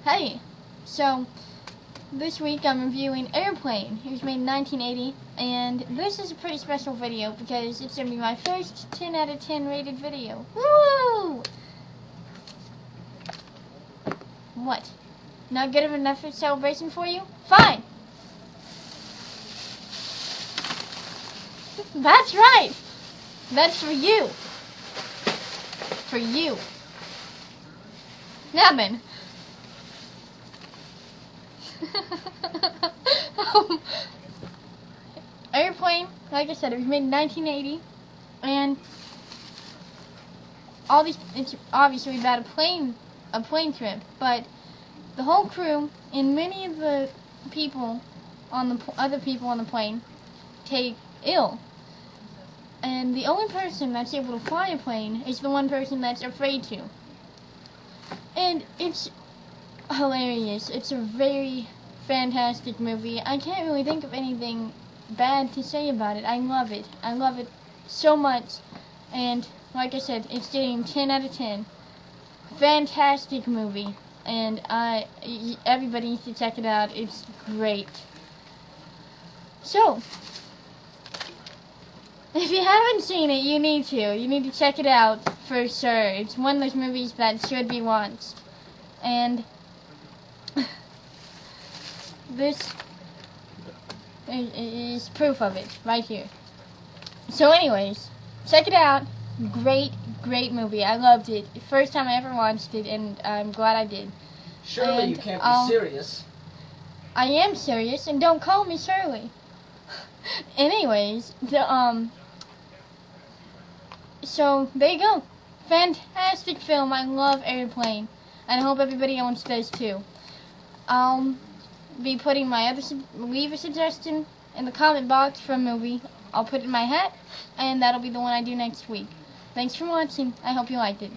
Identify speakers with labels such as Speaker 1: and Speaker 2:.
Speaker 1: Hey, so this week I'm reviewing Airplane. It was made in 1980, and this is a pretty special video because it's going to be my first 10 out of 10 rated video. Woo! What? Not good enough of a celebration for you? Fine! That's right! That's for you! For you. Now then. Airplane, like I said, it was made in 1980, and it's obviously about a plane trip, but the whole crew and many of the people on the other people on the plane take ill, and the only person that's able to fly a plane is the one person that's afraid to, and it's hilarious. It's a very fantastic movie. I can't really think of anything bad to say about it. I love it. I love it so much. And like I said, it's getting 10 out of 10. Fantastic movie. And everybody needs to check it out. It's great. So, if you haven't seen it, you need to. You need to check it out for sure. It's one of those movies that should be watched. And this is proof of it, right here. So anyways, check it out. Great movie. I loved it. First time I ever watched it, and I'm glad I did.
Speaker 2: Surely
Speaker 1: and
Speaker 2: you can't be serious.
Speaker 1: I am serious, and don't call me Shirley. Anyways, so there you go. Fantastic film. I love Airplane, and I hope everybody else does too. I'll be putting my leave a suggestion in the comment box for a movie. I'll put it in my hat, and that'll be the one I do next week. Thanks for watching. I hope you liked it.